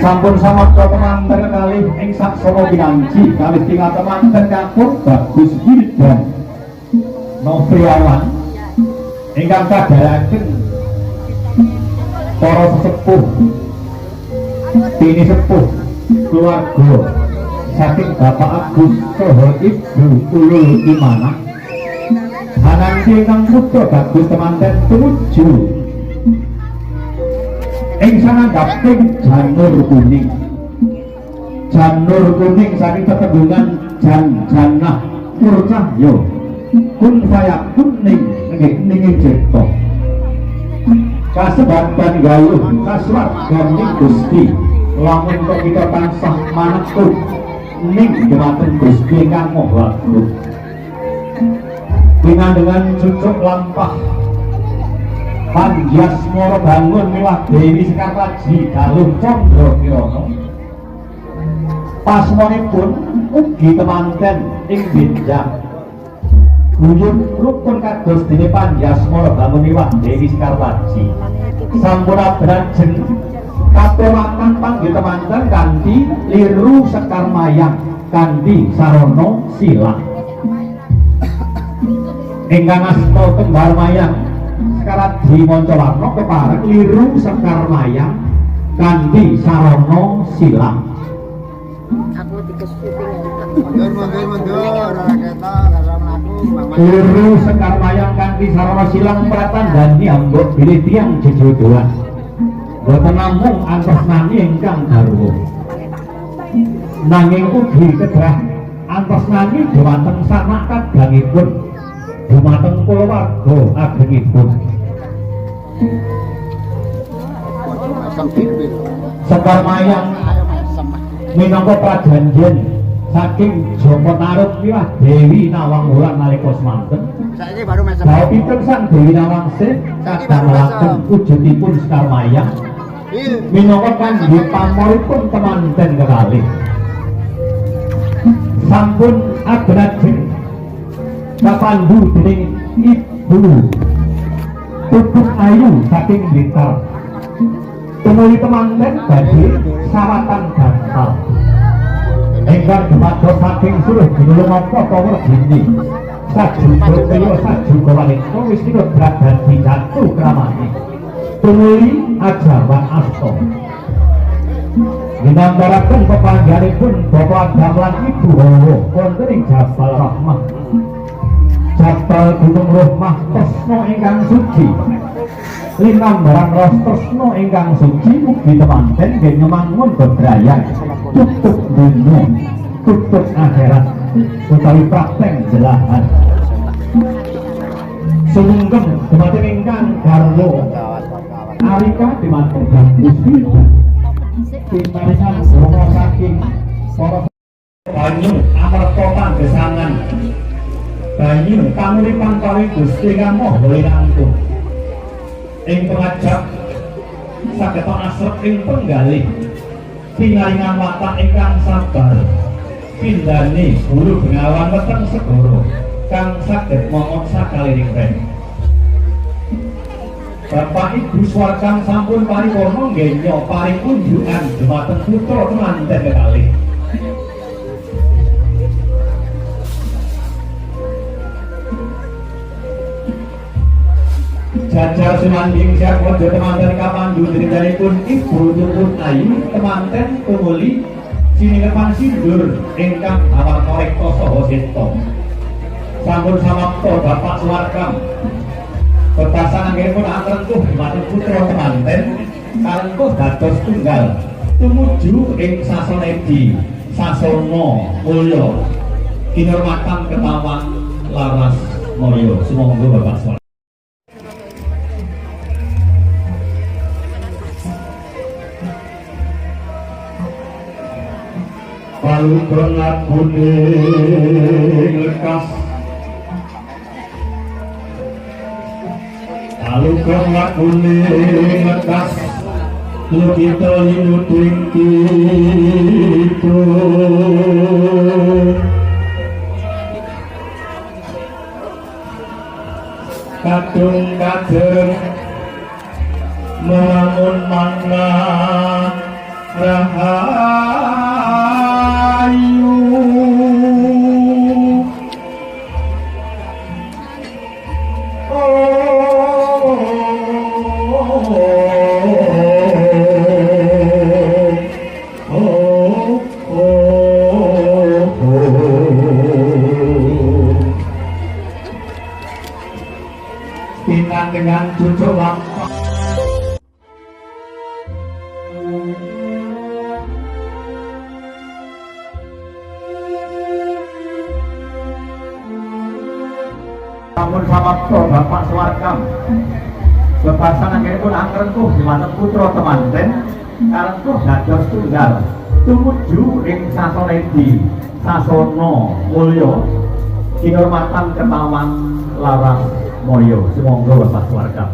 Sampun samapta temanten kalih ing saksama pinanji kalih tinggal temanten kapur Bagus Wildan Novriawan ingkang kadharaken para sesepuh tini sepuh keluarga saking Bapak Agus saha Ibu Ulul Imanah ananging ingkang putra Bagus temanten tumuju ing sanandhaping janur kuning saking tetembungan janah purcahya kun fayakun ning ninging cipta kasebaban galuh kaswarganing Gusti lamun kita tansah manekut ning dhumateng Gusti ingkang Maha Agung dengan cucuk lampah Panjias Moro bangun milah Dewi Sekartaji Galuh Condro Kirana pasmonipun ugi temanten ing benjang guyub rukun kados dene Panjias Moro bangun milah Dewi Sekartaji sampun abrajeng kapewakan panggih temanten kanthi liru Sekar Mayang kanthi sarana silang ingkang asta Kembar Mayang sekarang di Moncowarno kepareng liru Sekar Mayang kanthi sarana silang. Aku dikesuting liru Sekar Mayang kanthi sarana silang pratandhani ambek bilih tiyang jejodohan. Boten namung antosnani ingkang garwa. Nanging ugi kedah antosnani dhumateng sanak kadangipun dhumateng kulawarga agengipun. Sekar Mayang minangka prajanjen saking Joko Tarub milah Dewi Nawang Wulan nalika semanten. Saiki baru mesem. Bapipun sang Dewi Nawang Sih kadamelaken wujudipun Sekar Mayang minangka kangge pamoripun temanten kekalih. Sampun abrajeng kapandu dening Ibu Tutut Ayu saking Blitar. Tumuli temanten badhe sawatan gantal ingkang dumados saking Suruh Gunung Apa Tower Gini sajuga kaya sajuga wanita wis tinodrat dadi jatuh kramane tumuli ajawan asta ginambaraken pepanggihanipun Bapak Adam lan Ibu Hawa wonten ing Jabal Rahmah Jabal Gunung Rahmah tresna ingkang suci linambaran ros tresna ingkang suci mugi temanten nggih ngemangun bebrayan tutup dunya tutup akhirat utawi prakteng jelahan sumungkem dumateng ingkang garwa Arika dimanten Bagus Wildan pimaringan saka saking para banyu amarta panggesangan banyu panguripan paring Gusti Kang Maha Wirangkung ing pengajap saged asrep ing penggalih pingaringan watak ingkang sabar pindhane guru bengawan weteng segara kang saged momong sakaliring rem. Bapak Ibu swargan sampun paripurna nggenya paring unjukan dhumateng putra temanten kekalih. Jajar sumanding siap wajah temanten kapandu drindanipun Ibu Tutut Ayu temanten tumuli siningepan sindur ingkang awarta rekta saha seta. Sampun samapta Bapak Suwargam betasan anggenipun angrentuh dhumateng putra temanten kalengkuh dados tunggal tumuju ing sasonedi sasana mulya kinurmatan ketawang laras moyo. Sumangga Bapak Suwargam. Lalu berlakune lekas lalu berlakune lekas kita nyuting kita kadung kadung melamun Mangun mangga rahayu dengan cucu bangsa namun sababto Bapak Swargam bebasan akhirnya pun angkerentuh diwanten putra temanten karentuh dados tunggal tumuju ing sasonedi sasono mulya kinurmatan ketaman larang moyo semonggo Bapak Swargam.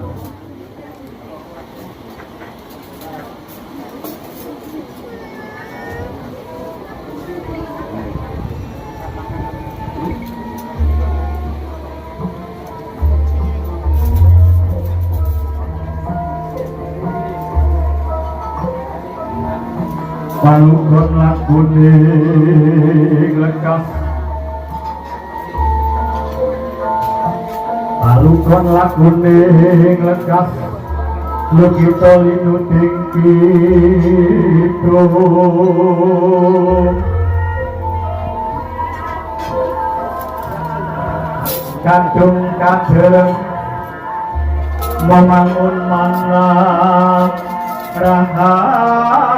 Palukon lakune lekas Palukon lakune lekas Lukito linuting kito Kadung kadeng Memangun manak rahayu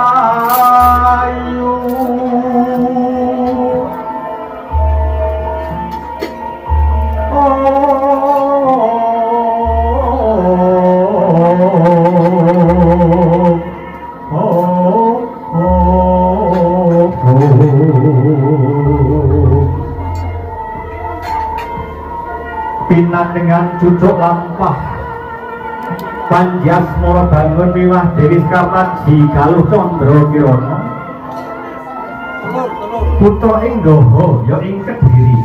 Pinat dengan cucuk lampah Panjas mula bangun miwah Dewi Kartaji kaluh Condro Kirana putra ing Doho ya ing Kediri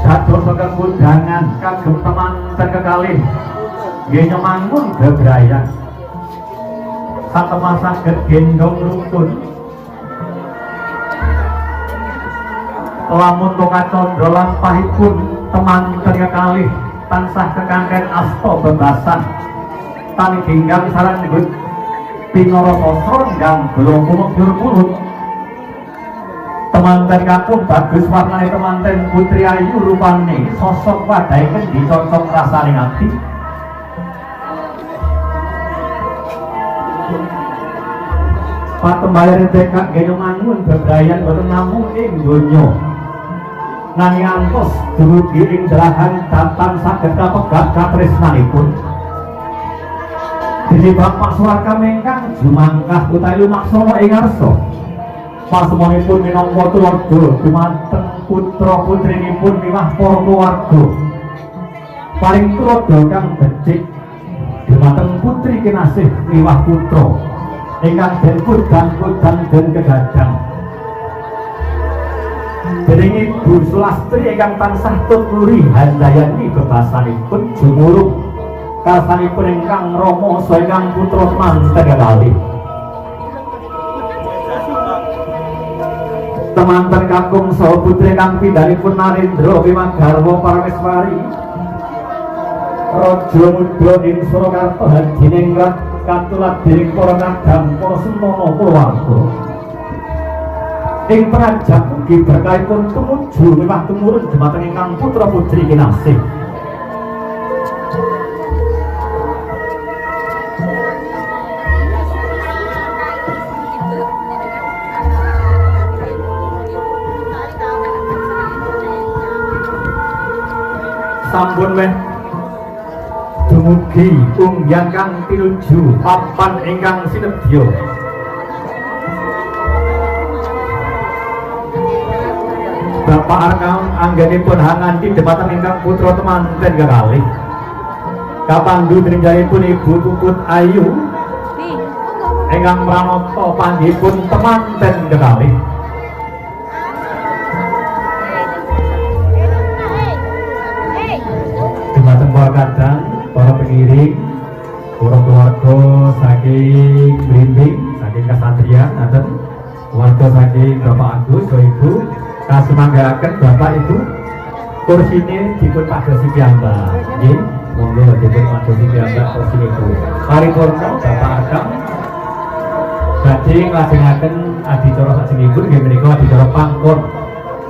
dados kekundangan kagem temanten kekalih nggih nyemangun bebrayan satemah saged gendong rukun lamun Toka Condro lampahipun temanten kekalih tansah kekangken asta bebasan tani dinggang sareng nyebut pinoroso srondang belum kumur mulut temanten kakung bagus warnane temanten putri ayu rupane sosok wadai kendi cocok rasane ati patembayar tekak genyo mangun bebrayan boten namung ing donya nanging antos dumugi ing dalahan datang saged kapegat katresnanipun. Dene Bapak Swargam ingkang jumangkah utawi lumaksana ing ngarsa. Pasemonipun minangka tularga dumateng putra putrinipun miwah para keluarga. Paring tuladha kang becik dumateng putri kinasih miwah putra ingkang den kudan-kudan den kegadang. Dening Ibu Sulastri ingkang tansah tuturi handayani bebasanipun jumuruk karsanipun ingkang Rama saha ingkang putra manten kekalih. Temanten kakung saha putri kang pindhanipun Narendra Wimagarwa Parameswari Raja Muda ing Surakarta hadiningrat katulat dening para kadang para sentana kulawarga. Ing prajat ugi berkahipun tumuju miwah tumurun dumateng ingkang putra putri kinasih. Sampun weh dumugi ungyang kang pinuju papan ingkang sinebya. Bapak Arkam anggenipun hanganti demateng ingkang putra temanten kekalih. Kapandu tringgalipun Ibu Puput Ayu ingkang pranata panggihipun temanten kekalih. Dumateng para kadang, para pengiring keluarga saking Blimbing, saking Kasatrian, atau keluarga saking Bapak Agus, Ibu, kasemanggakan Bapak Ibu, kursinya dipun padosi piyambak, nggih, monggo dipun padosi piyambak kursi Ibu. Paripurna Bapak Agam badhe nglajengaken adicara sajengipun nggih menika adicara pangkon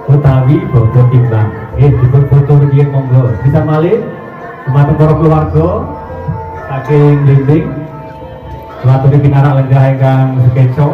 utawi bobo timbang. Nggih dipun foto nggih monggo. Bisa malih dumateng para keluarga saking Blimbing, suatu pinarak lenggah ingkang sekeco